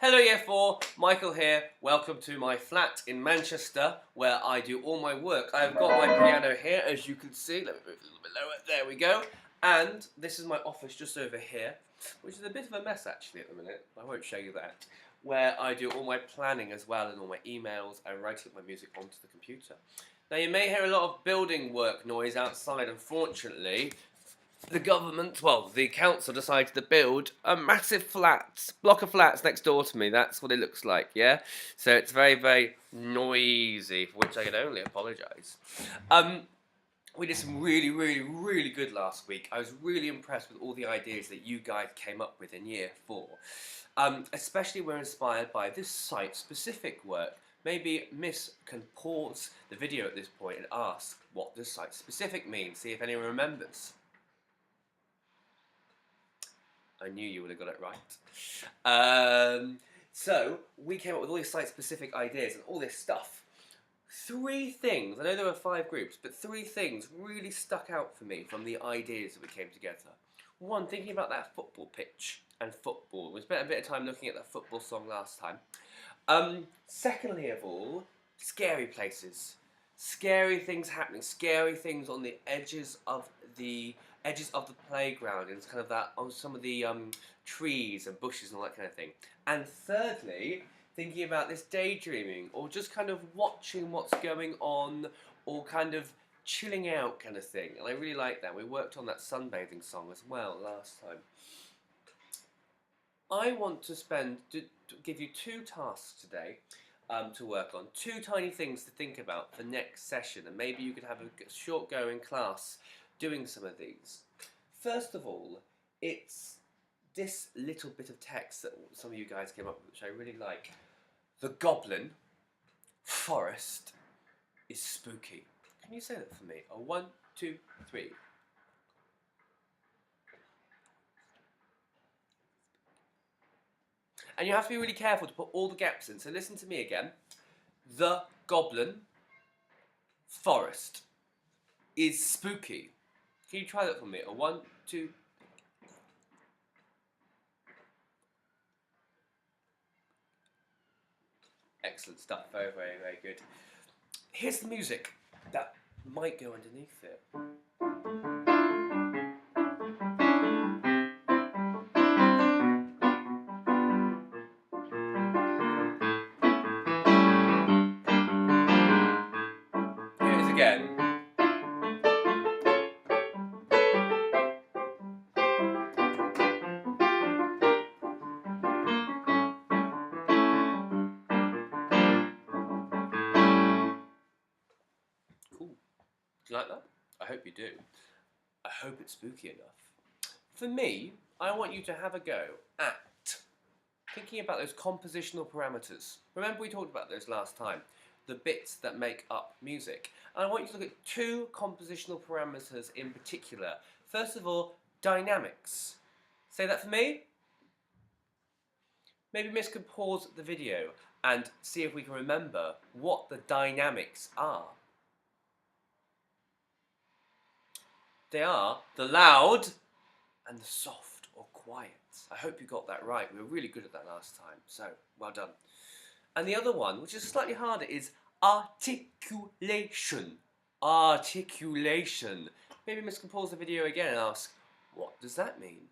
Hello Year 4, Michael here. Welcome to my flat in Manchester where I do all my work. I've got my piano here, as you can see. Let me move a little bit lower. There we go. And this is my office just over here, which is a bit of a mess actually at the minute. I won't show you that. Where I do all my planning as well and all my emails and writing my music onto the computer. Now you may hear a lot of building work noise outside, unfortunately. The government, well, the council decided to build a massive block of flats next door to me. That's what it looks like, yeah? So it's very, very noisy, for which I can only apologise. We did some really, really, really good last week. I was really impressed with all the ideas that you guys came up with in Year 4. Especially we're inspired by this site-specific work. Maybe Miss can pause the video at this point and ask what this site-specific means, see if anyone remembers. I knew you would have got it right. So we came up with all these site-specific ideas and all this stuff. 3 things, I know there were 5 groups, but 3 things really stuck out for me from the ideas that we came together. 1, thinking about that football pitch and football. We spent a bit of time looking at that football song last time. Secondly of all, scary places. Scary things happening, scary things on the edges of the playground, and kind of that on some of the trees and bushes and all that kind of thing. And thirdly, thinking about this daydreaming, or just kind of watching what's going on, or kind of chilling out kind of thing. And I really like that. We worked on that sunbathing song as well last time. I want to give you 2 tasks today to work on. 2 tiny things to think about for next session, and maybe you could have a short go in class doing some of these. First of all, it's this little bit of text that some of you guys came up with, which I really like. The goblin forest is spooky. Can you say that for me? 1, 2, 3. And you have to be really careful to put all the gaps in. So listen to me again. The goblin forest is spooky. Can you try that for me? 1, 2. Excellent stuff. Very, very, very good. Here's the music that might go underneath it. Here it is again. Cool. Do you like that? I hope you do. I hope it's spooky enough. For me, I want you to have a go at thinking about those compositional parameters. Remember we talked about those last time, the bits that make up music. And I want you to look at 2 compositional parameters in particular. First of all, dynamics. Say that for me. Maybe Miss could pause the video and see if we can remember what the dynamics are. They are the loud and the soft or quiet. I hope you got that right. We were really good at that last time, so well done. And the other one, which is slightly harder, is articulation. Articulation. Maybe Miss can pause the video again and ask, what does that mean?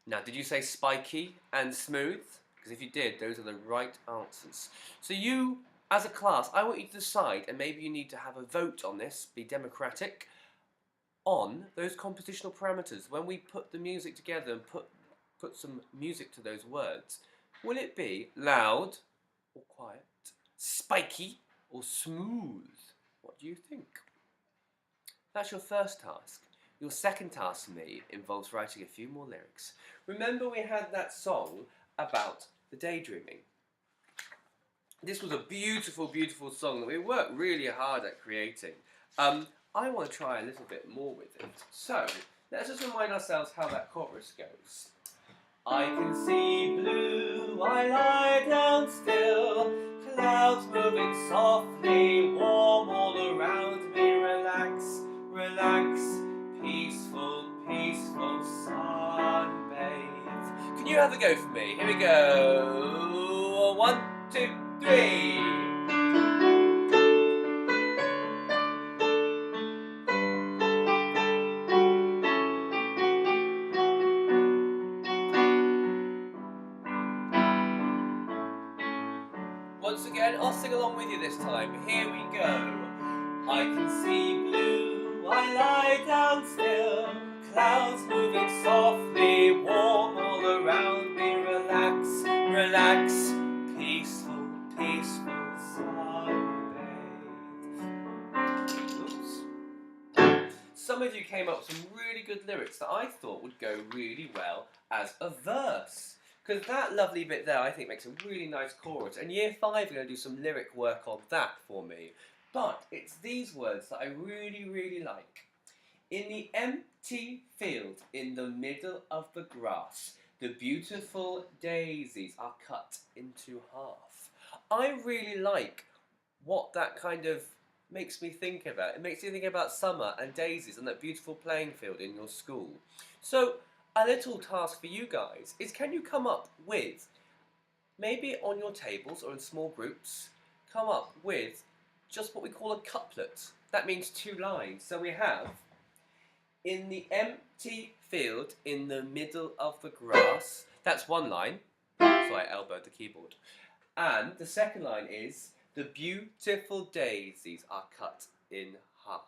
Now, did you say spiky and smooth? Because if you did, those are the right answers. So you, as a class, I want you to decide, and maybe you need to have a vote on this, be democratic, on those compositional parameters. When we put the music together and put some music to those words, will it be loud or quiet, spiky or smooth? What do you think? That's your first task. Your second task for me involves writing a few more lyrics. Remember we had that song about the daydreaming. This was a beautiful, beautiful song that we worked really hard at creating. I want to try a little bit more with it. So, let's just remind ourselves how that chorus goes. I can see blue, I lie down still, clouds moving softly, warm all around me, relax, relax, peaceful, peaceful sunbathe. Can you have a go for me? Here we go. 1, 2, 3. Once again, I'll sing along with you this time. Here we go. I can see blue, I lie down still. Clouds moving softly, warm all around me. Relax, relax, peaceful, peaceful sunbathe. Oops. Some of you came up with some really good lyrics that I thought would go really well as a verse. Because that lovely bit there, I think, makes a really nice chorus. And Year 5 are going to do some lyric work on that for me. But it's these words that I really, really like. In the empty field, in the middle of the grass, the beautiful daisies are cut into half. I really like what that kind of makes me think about. It makes me think about summer and daisies and that beautiful playing field in your school. So, a little task for you guys is, can you come up with, maybe on your tables or in small groups, come up with just what we call a couplet. That means 2 lines. So we have, in the empty field in the middle of the grass. That's 1 line. So I elbowed the keyboard. And the second line is, the beautiful daisies are cut in half.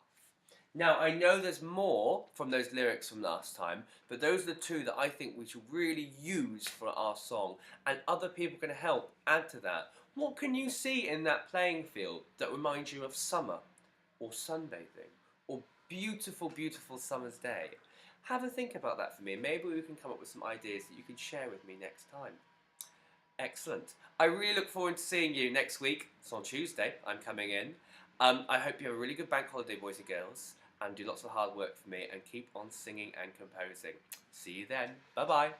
Now, I know there's more from those lyrics from last time, but those are the 2 that I think we should really use for our song, and other people can help add to that. What can you see in that playing field that reminds you of summer, or sunbathing, or beautiful, beautiful summer's day? Have a think about that for me, and maybe we can come up with some ideas that you can share with me next time. Excellent. I really look forward to seeing you next week. It's on Tuesday. I'm coming in. I hope you have a really good bank holiday, boys and girls, and do lots of hard work for me, and keep on singing and composing. See you then. Bye-bye.